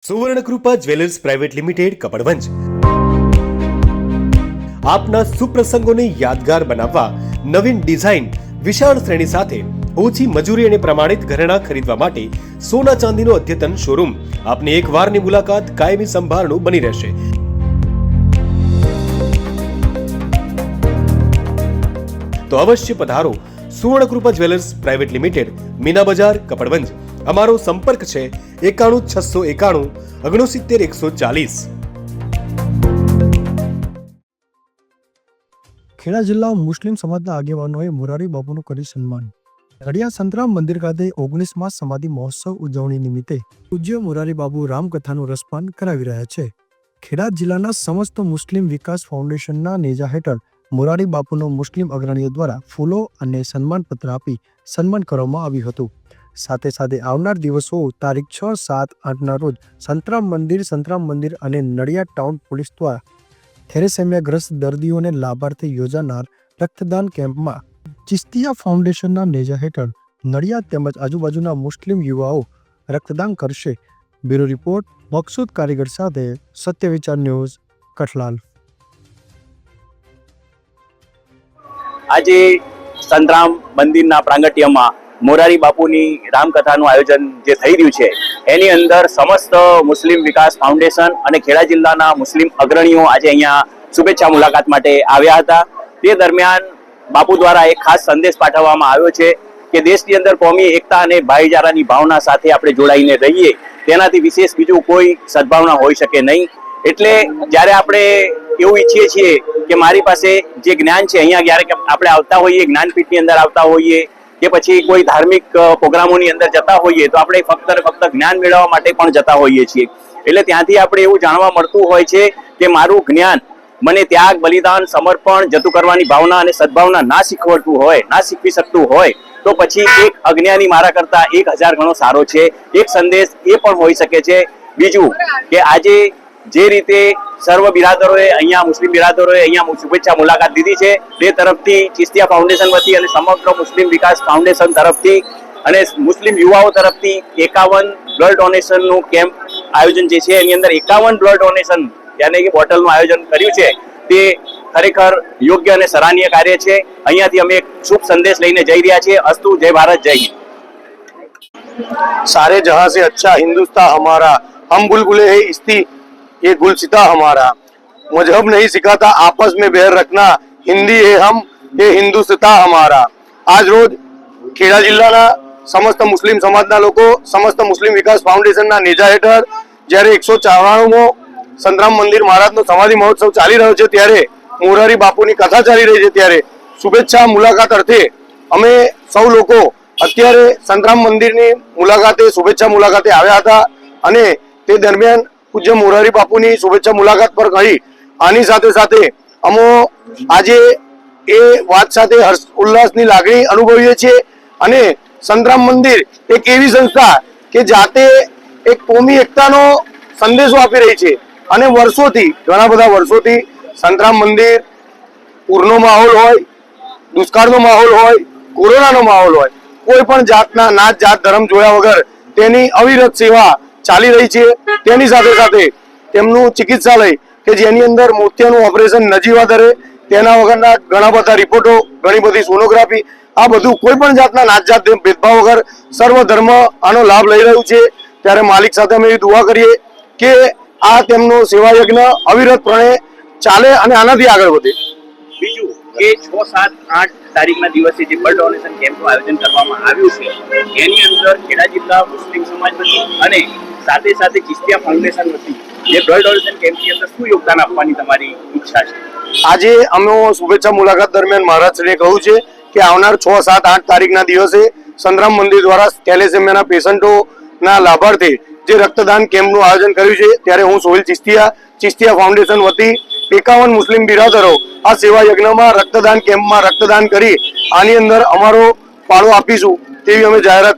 Suvarnakrupa jewellers private limited Kapadvanj આપના સુપ્રસંગોને યાદગાર બનાવવા નવીન ડિઝાઇન વિશાળ શ્રેણી સાથે ઓછી મજૂરી અને પ્રમાણિત ઘરેણાં ખરીદવા માટે સોના ચાંદીનો અદ્યતન શોરૂમ આપની એકવારની મુલાકાત કાયમી સંભાળનું બની રહેશે। તો અવશ્ય પધારો Suvarnakrupa jewellers private limited, Meena બજાર, કપડવંજ। અમારો સંપર્ક છે 91 691 69 140। ખેડા જિલ્લા મુસ્લિમ સમાજના આગેવાનોએ મોરારી બાપુનું કર્યું સન્માન। નડિયાદ સંતરામ મંદિર ખાતે 19મા સમાધિ મહોત્સવ ઉજવણી નિમિત્તે પૂજ્ય મોરારી બાપુ રામકથાનું રસપાન કરાવી રહ્યા છે। ખેડા જિલ્લાના સમસ્ત મુસ્લિમ વિકાસ ફાઉન્ડેશનના નેજા હેઠળ મોરારી બાપુનો મુસ્લિમ અગ્રણીઓ દ્વારા ફૂલો અને સન્માનપત્ર આપી સન્માન કરવામાં આવ્યું હતું। સાથે સાથે આવનાર દિવસો તારીખ 6, 7, 8ના રોજ સંતરામ મંદિર અને નડિયાદ ટાઉન પોલીસ દ્વારા થેરેસેમિયાગ્રસ્ત દર્દીઓને લાભાર્થે યોજાનાર રક્તદાન કેમ્પમાં ચિસ્તિયા ફાઉન્ડેશનના નેજા હેઠળ નડિયાદ તેમજ આજુબાજુના મુસ્લિમ યુવાઓ રક્તદાન કરશે। બ્યુરો રિપોર્ટ મકસૂદ કારીગર સાથે સત્યવિચાર ન્યૂઝ, કઠલાલ। આજે સંતરામ મંદિરના પ્રાંગટ્યમાં મોરારી બાપુની રામકથાનું આયોજન જે થઈ રહ્યું છે એની અંદર સમસ્ત મુસ્લિમ વિકાસ ફાઉન્ડેશન અને ખેડા જિલ્લાના મુસ્લિમ અગ્રણીઓ આજે અહીંયા શુભેચ્છા મુલાકાત માટે આવ્યા હતા। તે દરમિયાન બાપુ દ્વારા એક ખાસ સંદેશ પાઠવવામાં આવ્યો છે કે દેશની અંદર કોમી એકતા અને ભાઈચારાની ભાવના સાથે આપણે જોડાઈને રહીએ, તેનાથી વિશેષ બીજું કોઈ સદભાવના હોઈ શકે નહીં। એટલે જ્યારે આપણે એવું ઈચ્છીએ છીએ કે મારી પાસે જે જ્ઞાન છે, અહીંયા ક્યારેક આપણે આવતા હોઈએ, જ્ઞાનપીઠની અંદર આવતા હોઈએ કે પછી કોઈ ધાર્મિક પ્રોગ્રામોની અંદર જતા હોઈએ તો આપણે ફક્ત ને ફક્ત જ્ઞાન મેળવવા માટે પણ જતા હોઈએ છીએ। એટલે ત્યાંથી આપણે એવું જાણવા મળતું હોય છે કે મારું જ્ઞાન મને ત્યાગ, બલિદાન, સમર્પણ, જતું કરવાની ભાવના અને સદભાવના ના શીખવી શકતું હોય તો પછી એક અજ્ઞાની મારા કરતા 1000 ગણો સારો છે। એક સંદેશ એ પણ હોઈ શકે છે। બીજું કે આજે જે રીતે સર્વ બિરાદરોએ અહીંયા મુસ્લિમ બિરાદરોએ અહીંયા શુભેચ્છા મુલાકાત લીધી છે, તે તરફથી ચિસ્તિયા ફાઉન્ડેશન વતી અને સમગ્ર મુસ્લિમ વિકાસ ફાઉન્ડેશન તરફથી અને મુસ્લિમ યુવાઓ તરફથી 51 બ્લડ ડોનેશનનું કેમ્પ આયોજન જે છે એની અંદર 51 બ્લડ ડોનેશન યાની કે બોટલનું આયોજન કર્યું છે, તે ખરેખર યોગ્ય અને સરાહનીય કાર્ય છે। અહીંયાથી અમે એક શુભ સંદેશ લઈને જઈ રહ્યા છીએ। અસ્તુ, જય ભારત, જય હિન્દ। सारे जहां से अच्छा हिंदुस्तान हमारा, हम बुलबुले हैं इस्ती ये गुलसिता हमारा, मजहब नहीं सिखाता आपस में बैर रखना, हिंदी है हम ये हिंदुस्तान हमारा। आज रोज ખેડા જિલ્લાના સમસ્ત મુસ્લિમ સમાજના લોકો સમસ્ત મુસ્લિમ વિકાસ ફાઉન્ડેશનના નેજા હેઠળ જ્યારે 194મો સંતરામ મંદિર મહારાજનો સમાધિ મહોત્સવ ચાલી રહ્યો છે, ત્યારે મોરારી બાપુની કથા ચાલી રહી છે, ત્યારે શુભેચ્છા મુલાકાત અર્થે અમે સૌ લોકો અત્યારે સંતરામ મંદિરની મુલાકાતે શુભેચ્છા મુલાકાતે આવ્યા હતા અને તે દરમિયાન પૂજ્ય મોરારી બાપુની શુભેચ્છા મુલાકાત પર કહી આની સાથે સાથે અમો આજે એ વાત સાથે હર્ષ ઉલ્લાસની લાગણી અનુભવીએ છીએ। અને સંતરામ મંદિર એક એવી સંસ્થા કે જાતે એક કોમી એકતાનો સંદેશો આપી રહી છે અને વર્ષોથી, ઘણા બધા વર્ષોથી સંતરામ મંદિર પૂરનો માહોલ હોય, દુષ્કાળનો માહોલ હોય, કોરોનાનો માહોલ હોય, કોઈ પણ જાતના નાત, જાત, ધર્મ જોયા વગર તેની અવિરત સેવા ચાલી રહી છે। તેની સાથે સાથે તેમનું ચિકિત્સાલય કે જેની અંદર મોતિયાનું ઓપરેશન નજીવા દરે, તેના વગરના ઘણા બધા રિપોર્ટો, ઘણી બધી સોનોગ્રાફી, આ બધું કોઈ પણ જાતના નાત, જાત, ભેદભાવ વગર સર્વ ધર્મ આનો લાભ લઈ રહ્યું છે। ત્યારે માલિક સાથે અમે એવી દુઆ કરીએ કે આ તેમનો સેવા યજ્ઞ અવિરતપણે ચાલે અને આનાથી આગળ વધે। બીજું કે 6, 7, 8 તારીખના દિવસે જે બ્લડ ડોનેશન કેમ્પનું આયોજન કરવામાં આવ્યું છે એની અંદર ખેડા જિલ્લા મુસ્લિમ સમાજ વતી અને સાથે સાથે ચિસ્તિયા ફાઉન્ડેશન વતી જે બ્લડ ડોનેશન કેમ્પની અંદર શું યોગદાન આપવાની તમારી ઈચ્છા છે? આજે અમે શુભેચ્છા મુલાકાત દરમિયાન મહારાજશ્રીએ કહ્યું છે કે આવનાર 6, 7, 8 તારીખના દિવસે સંતરામ મંદિર દ્વારા થેલેસેમિયાના પેશન્ટોના લાભાર્થે જે રક્તદાન કેમ્પનું આયોજન કર્યું છે, ત્યારે હું સોહિલ ચિસ્તિયા ફાઉન્ડેશન વતી 51 મુસ્લિમ બિરાદરો આ સેવા યજ્ઞમાં રક્તદાન કેમ્પમાં રક્તદાન કરી આની અંદર અમારો ફાળો આપીશું તેવી અમે જાહેરાત